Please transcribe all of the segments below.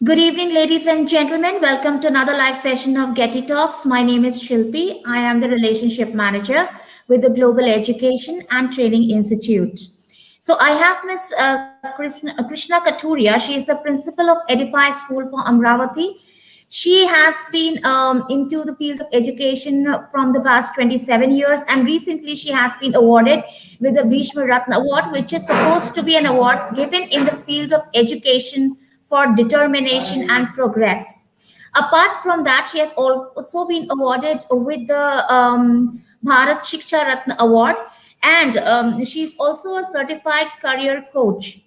Good evening, ladies and gentlemen. Welcome to another live session of GETI Talks. My name is Shilpi. I am the Relationship Manager with the Global Education and Training Institute. So I have Miss Krishna Kathuria. She is the principal of Edify School for Amravati. She has been into the field of education from the past 27 years, and recently she has been awarded with the Bhishma Ratna Award, which is supposed to be an award given in the field of education for determination and progress. Apart from that, she has also been awarded with the Bharat Shiksha Ratna Award, and she's also a certified career coach.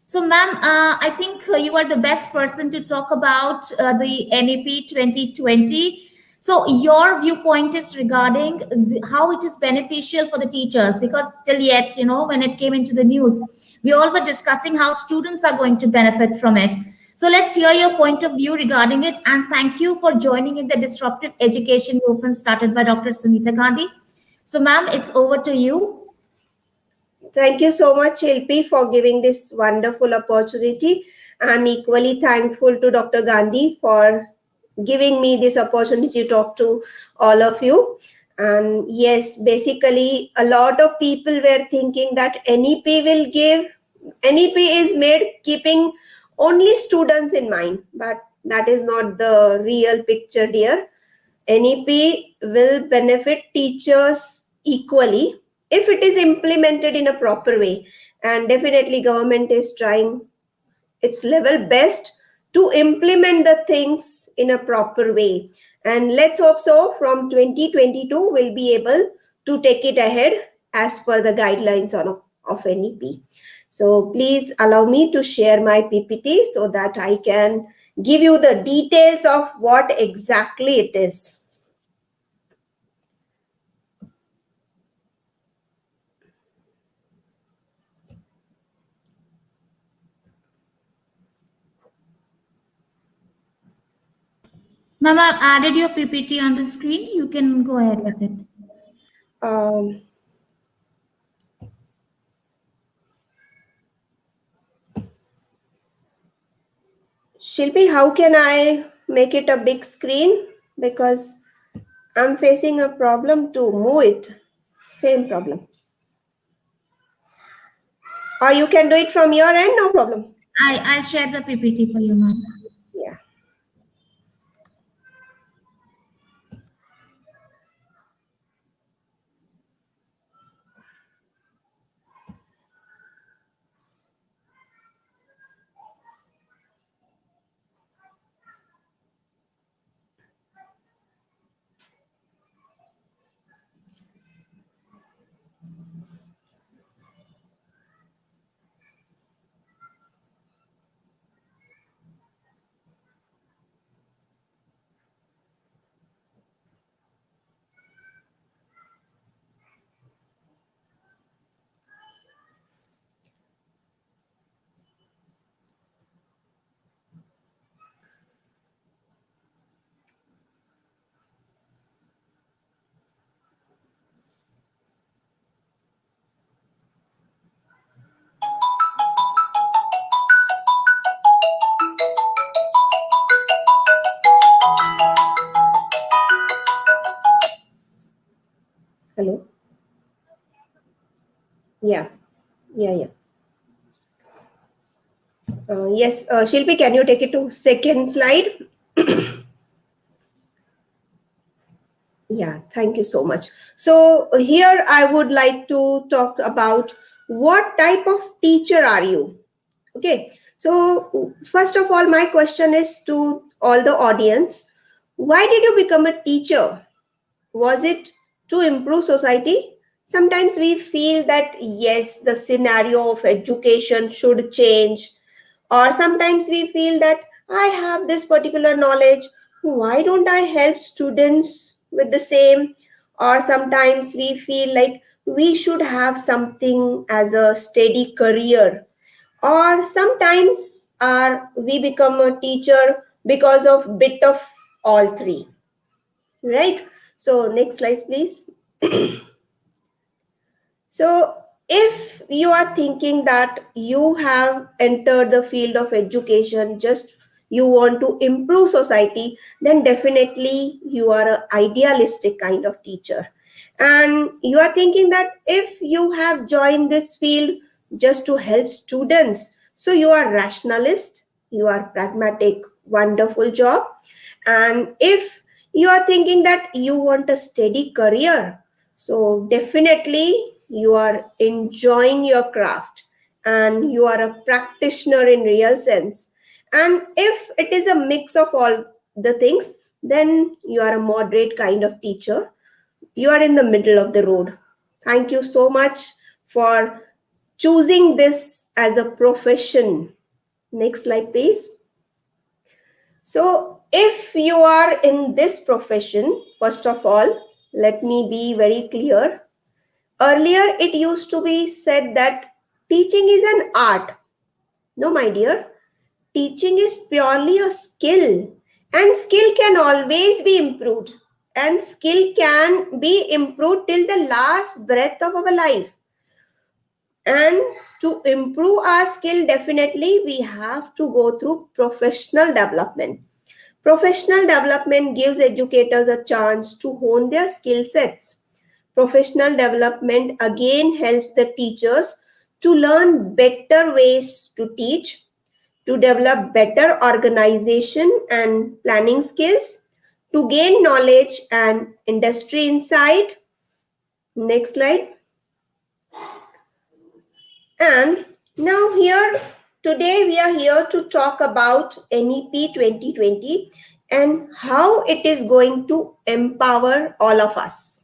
So, ma'am, I think you are the best person to talk about the NEP 2020. So, your viewpoint is regarding how it is beneficial for the teachers, because till yet, when it came into the news, we all were discussing how students are going to benefit from it. So, let's hear your point of view regarding it. And thank you for joining in the disruptive education movement started by Dr. Sunita Gandhi. So, ma'am, it's over to you. Thank you so much, Shilpi, for giving this wonderful opportunity. I'm equally thankful to Dr. Gandhi for giving me this opportunity to talk to all of you. And yes, basically, a lot of people were thinking that NEP is made keeping only students in mind, but that is not the real picture, dear. NEP will benefit teachers equally if it is implemented in a proper way, and definitely government is trying its level best to implement the things in a proper way, and let's hope so from 2022 we'll be able to take it ahead as per the guidelines of NEP. So please allow me to share my PPT so that I can give you the details of what exactly it is. Ma'am, I've added your PPT on the screen. You can go ahead with it. Shilpi, how can I make it a big screen? Because I'm facing a problem to move it. Same problem. Or you can do it from your end, no problem. I'll share the PPT for you, ma'am. Yeah. Hello? Yeah. Yes, Shilpi, can you take it to second slide? Yeah, thank you so much. So here I would like to talk about what type of teacher are you? Okay, so first of all, my question is to all the audience. Why did you become a teacher? Was it to improve society? Sometimes we feel that yes, the scenario of education should change, or sometimes we feel that I have this particular knowledge, why don't I help students with the same? Or sometimes we feel like we should have something as a steady career, or sometimes we become a teacher because of bit of all three, right? So next slide please. So if you are thinking that you have entered the field of education just you want to improve society, then definitely you are an idealistic kind of teacher. And you are thinking that if you have joined this field just to help students, so you are rationalist, you are pragmatic, wonderful job. And if you are thinking that you want a steady career, so definitely you are enjoying your craft and you are a practitioner in real sense. And if it is a mix of all the things, then you are a moderate kind of teacher. You are in the middle of the road. Thank you so much for choosing this as a profession. Next slide, please. So, if you are in this profession, first of all, let me be very clear. Earlier, it used to be said that teaching is an art. No, my dear, teaching is purely a skill, and skill can always be improved, and skill can be improved till the last breath of our life. And to improve our skill, definitely we have to go through professional development. Professional development gives educators a chance to hone their skill sets. Professional development again helps the teachers to learn better ways to teach, to develop better organization and planning skills, to gain knowledge and industry insight. Next slide. And now here, today we are here to talk about NEP 2020 and how it is going to empower all of us.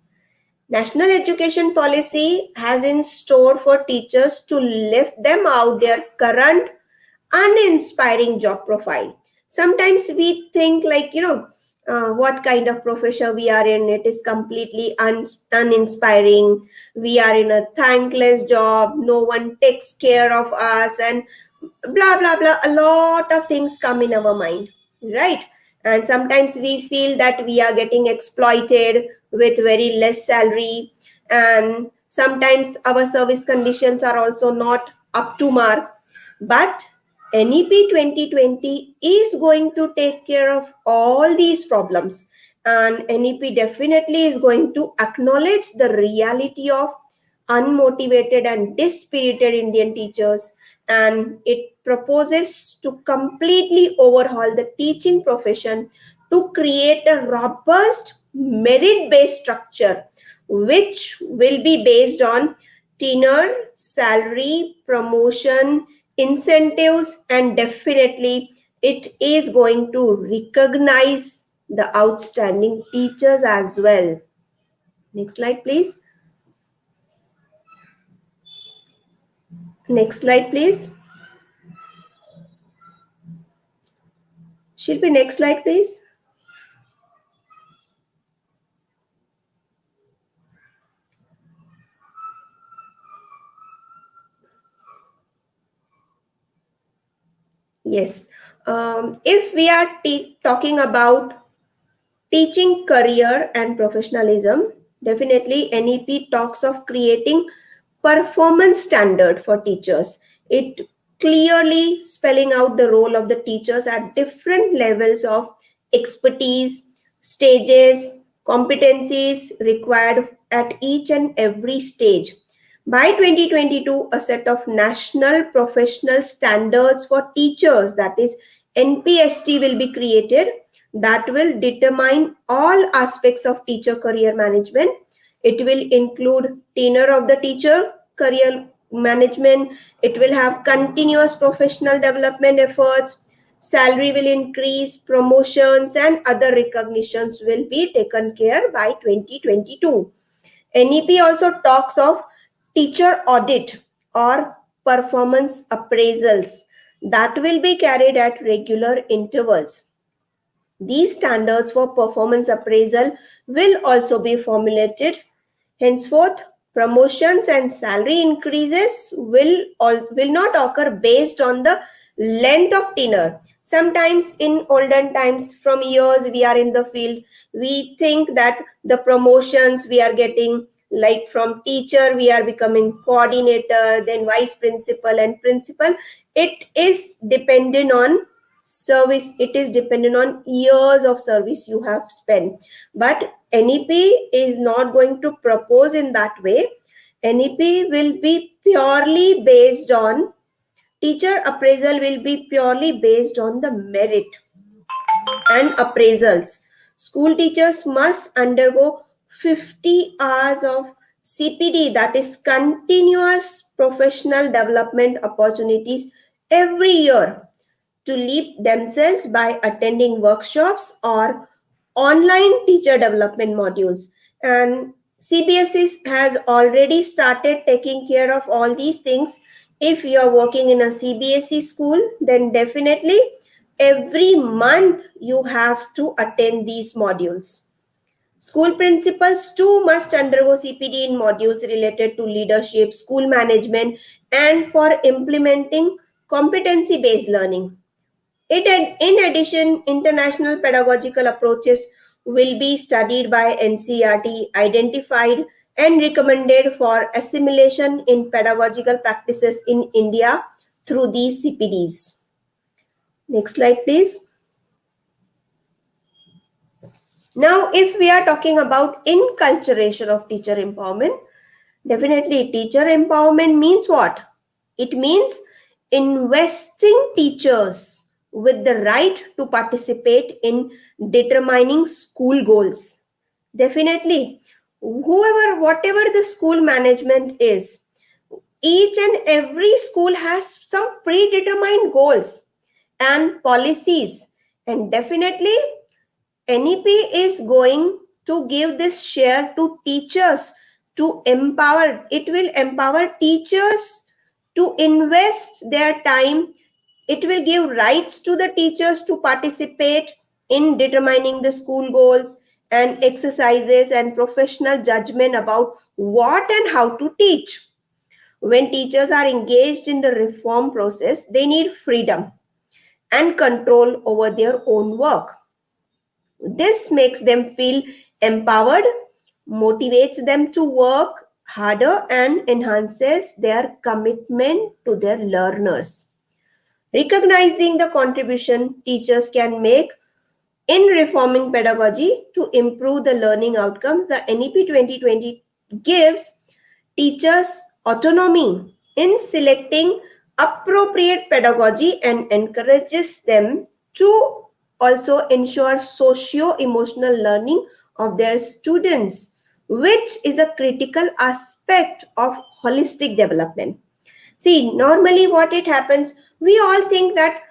National Education Policy has in store for teachers to lift them out their current uninspiring job profile. Sometimes we think like, what kind of profession we are in, it is completely uninspiring. We are in a thankless job, no one takes care of us, and blah blah blah. A lot of things come in our mind, right? And sometimes we feel that we are getting exploited with very less salary, and sometimes our service conditions are also not up to mark. But NEP 2020 is going to take care of all these problems, and NEP definitely is going to acknowledge the reality of unmotivated and dispirited Indian teachers, and it proposes to completely overhaul the teaching profession to create a robust merit based structure which will be based on tenure, salary, promotion, incentives, and definitely it is going to recognize the outstanding teachers as well. Next slide, please. Next slide, please. Shilpi, next slide, please. Yes. If we are talking about teaching career and professionalism, definitely NEP talks of creating performance standard for teachers. It clearly spelling out the role of the teachers at different levels of expertise, stages, competencies required at each and every stage. By 2022, a set of national professional standards for teachers, that is NPST, will be created that will determine all aspects of teacher career management. It will include tenure of the teacher, career management. It will have continuous professional development efforts. Salary will increase, promotions and other recognitions will be taken care by 2022. NEP also talks of teacher audit or performance appraisals that will be carried at regular intervals. These standards for performance appraisal will also be formulated. Henceforth, promotions and salary increases will not occur based on the length of tenure. Sometimes in olden times, from years we are in the field, we think that the promotions we are getting, like from teacher we are becoming coordinator, then vice principal and principal. It is dependent on service, it is dependent on years of service you have spent. But NEP is not going to propose in that way. NEP will be purely based on, teacher appraisal will be purely based on the merit and appraisals. School teachers must undergo 50 hours of CPD, that is continuous professional development opportunities, every year to leap themselves by attending workshops or online teacher development modules. And CBSE has already started taking care of all these things. If you are working in a CBSE school, then definitely every month you have to attend these modules. School principals too must undergo CPD in modules related to leadership, school management, and for implementing competency based learning. In addition, international pedagogical approaches will be studied by NCERT, identified and recommended for assimilation in pedagogical practices in India through these CPDs. Next slide, please. Now, if we are talking about inculturation of teacher empowerment, definitely teacher empowerment means what? It means investing teachers with the right to participate in determining school goals. Definitely, whatever the school management is, each and every school has some predetermined goals and policies, and definitely NEP is going to give this share to teachers to empower. It will empower teachers to invest their time. It will give rights to the teachers to participate in determining the school goals and exercises and professional judgment about what and how to teach. When teachers are engaged in the reform process, they need freedom and control over their own work. This makes them feel empowered, motivates them to work harder, and enhances their commitment to their learners. Recognizing the contribution teachers can make in reforming pedagogy to improve the learning outcomes, the NEP 2020 gives teachers autonomy in selecting appropriate pedagogy and encourages them to also ensure socio-emotional learning of their students, which is a critical aspect of holistic development. See, normally what it happens, we all think that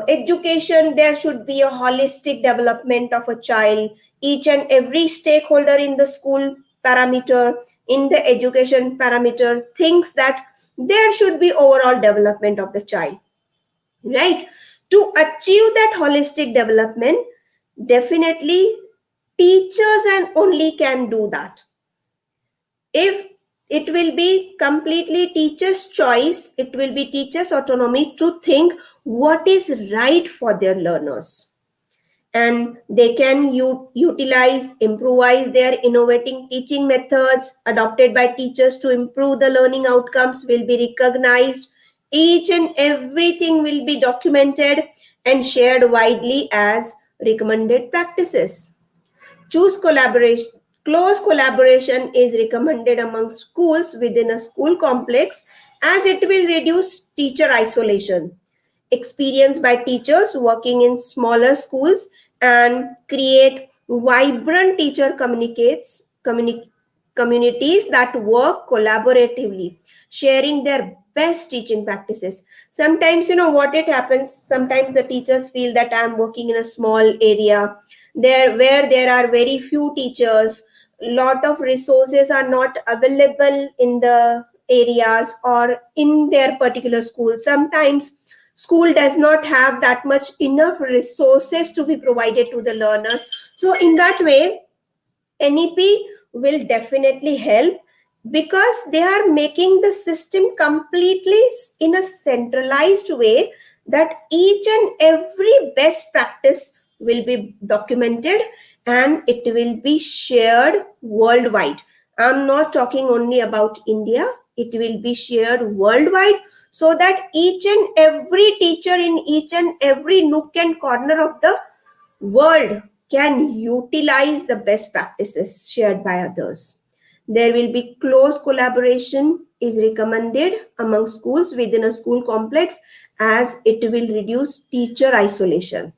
education, there should be a holistic development of a child. Each and every stakeholder in the school parameter, in the education parameter, thinks that there should be overall development of the child, right? To achieve that holistic development, definitely teachers and only can do that. If it will be completely teachers' choice, it will be teachers' autonomy to think what is right for their learners. And they can utilize, improvise their innovating teaching methods adopted by teachers to improve the learning outcomes will be recognized. Each and everything will be documented and shared widely as recommended practices. Choose collaboration. Close collaboration is recommended among schools within a school complex as it will reduce teacher isolation. Experience by teachers working in smaller schools and create vibrant teacher communities that work collaboratively, sharing their best teaching practices. Sometimes, you know what it happens, sometimes the teachers feel that I'm working in a small area there where there are very few teachers, lot of resources are not available in the areas or in their particular school. Sometimes school does not have that much enough resources to be provided to the learners. So in that way, NEP will definitely help because they are making the system completely in a centralized way that each and every best practice will be documented and it will be shared worldwide. I'm not talking only about India, it will be shared worldwide so that each and every teacher in each and every nook and corner of the world can utilize the best practices shared by others. There will be close collaboration is recommended among schools within a school complex, as it will reduce teacher isolation.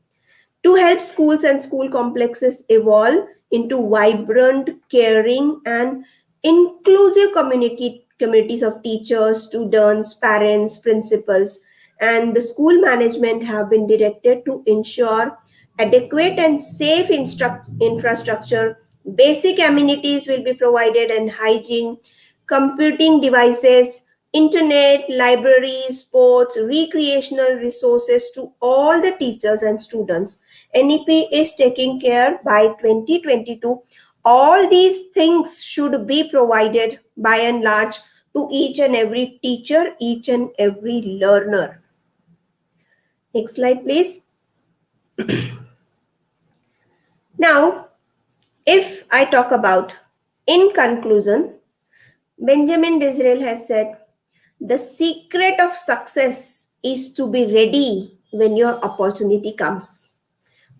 To help schools and school complexes evolve into vibrant, caring, and inclusive communities of teachers, students, parents, principals, and the school management have been directed to ensure adequate and safe infrastructure, basic amenities will be provided, and hygiene, computing devices, internet, libraries, sports, recreational resources to all the teachers and students. NEP is taking care by 2022. All these things should be provided by and large to each and every teacher, each and every learner. Next slide, please. Now, if I talk about, in conclusion, Benjamin Disraeli has said, the secret of success is to be ready when your opportunity comes.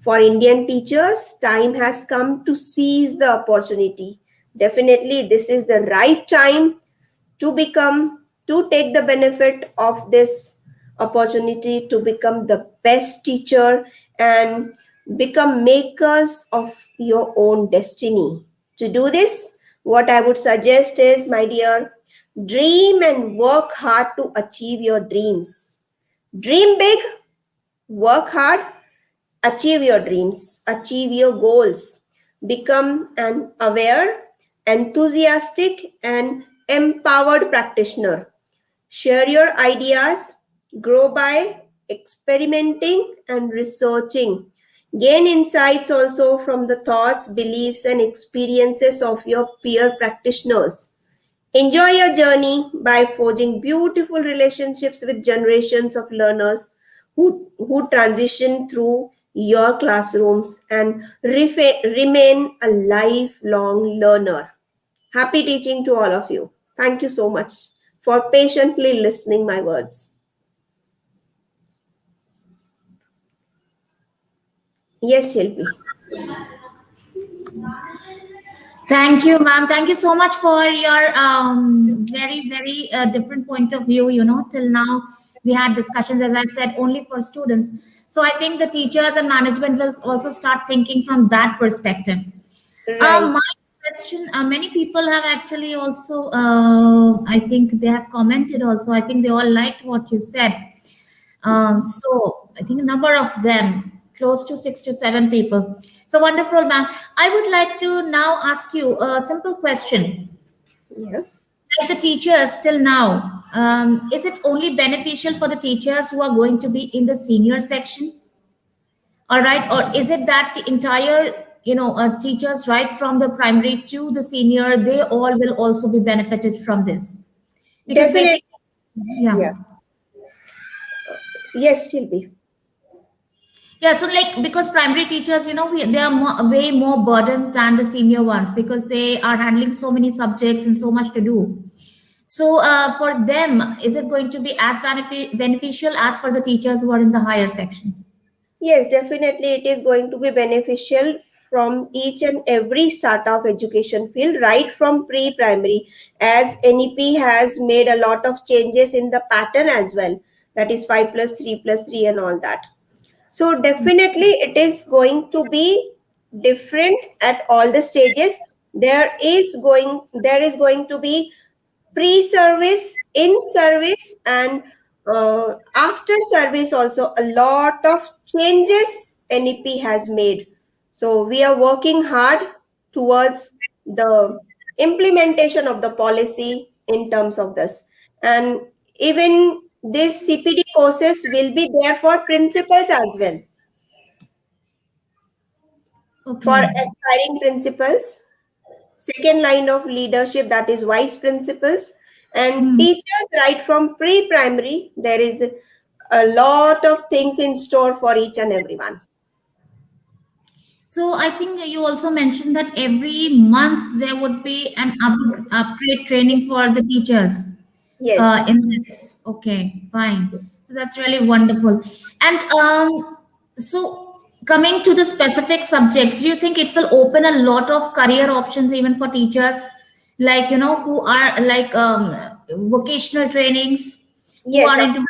For Indian teachers, time has come to seize the opportunity. Definitely, this is the right time to take the benefit of this opportunity to become the best teacher and become makers of your own destiny. To do this, what I would suggest is, my dear, dream and work hard to achieve your dreams. Dream big, work hard, achieve your dreams, achieve your goals, become an aware, enthusiastic, and empowered practitioner. Share your ideas, grow by experimenting and researching. Gain insights also from the thoughts, beliefs, and experiences of your peer practitioners. Enjoy your journey by forging beautiful relationships with generations of learners who transition through your classrooms and remain a lifelong learner. Happy teaching to all of you. Thank you so much for patiently listening my words. Yes, Shilpi. Thank you, ma'am. Thank you so much for your very, very different point of view. Till now we had discussions, as I said, only for students. So I think the teachers and management will also start thinking from that perspective. Right. My question, many people have actually also, I think they have commented also. I think they all liked what you said. So I think a number of them, close to 6 to 7 people. So wonderful, ma'am. I would like to now ask you a simple question. Yeah. Like the teachers till now, is it only beneficial for the teachers who are going to be in the senior section? All right, or is it that the entire, teachers right from the primary to the senior, they all will also be benefited from this? Because Definitely. basically, yeah. Yeah. Yes, Shilpi. Yeah, so like because primary teachers, they are way more burdened than the senior ones because they are handling so many subjects and so much to do. So for them, is it going to be as beneficial as for the teachers who are in the higher section? Yes, definitely it is going to be beneficial from each and every start of education field, right from pre-primary, as NEP has made a lot of changes in the pattern as well. That is 5 plus 3 plus 3 and all that. So definitely it is going to be different at all the stages. There is going to be pre-service, in service, and after service also a lot of changes NEP has made. So we are working hard towards the implementation of the policy in terms of this. And even these CPD courses will be there for principals as well, for Okay. aspiring principals, second line of leadership, that is vice principals, and Hmm. teachers right from pre-primary. There is a lot of things in store for each and everyone. So I think you also mentioned that every month there would be an upgrade training for the teachers. Yes. in this. Okay, fine. So that's really wonderful. And so coming to the specific subjects, do you think it will open a lot of career options even for teachers, like who are like vocational trainings, who Yes. are into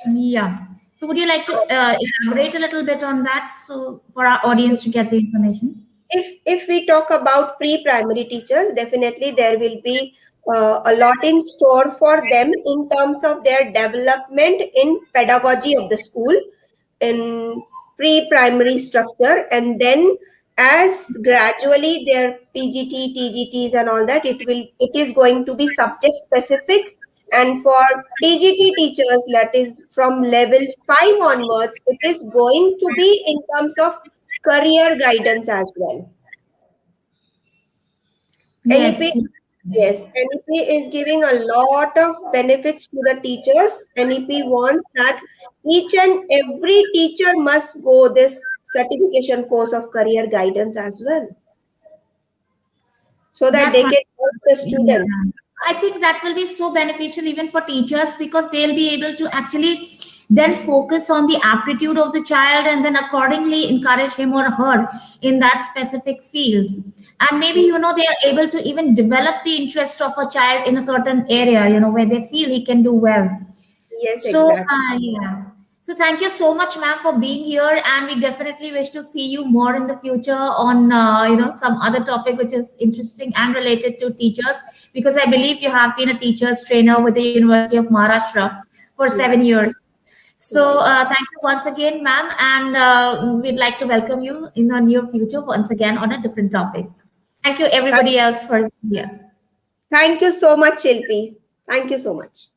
yeah. So would you like to elaborate a little bit on that, so for our audience to get the information? If we talk about pre-primary teachers, definitely there will be a lot in store for them in terms of their development in pedagogy of the school, in pre-primary structure, and then as gradually their PGT, TGTs and all that, it is going to be subject specific. And for TGT teachers, that is from level 5 onwards, it is going to be in terms of career guidance as well. NEP, Yes. yes, NEP is giving a lot of benefits to the teachers. NEP wants that each and every teacher must go this certification course of career guidance as well, so that That's they what, can help the yeah. students. I think that will be so beneficial even for teachers, because they'll be able to actually then focus on the aptitude of the child and then accordingly encourage him or her in that specific field. And maybe, they are able to even develop the interest of a child in a certain area, where they feel he can do well. Yes, So, exactly. yeah. So, thank you so much, ma'am, for being here, and we definitely wish to see you more in the future on, some other topic which is interesting and related to teachers, because I believe you have been a teacher's trainer with the University of Maharashtra for Yeah, 7 years. So, right. thank you once again, ma'am, and we'd like to welcome you in the near future once again on a different topic. Thank you, Thank, everybody else, for being here. thank you so much, Shilpi. Thank you so much.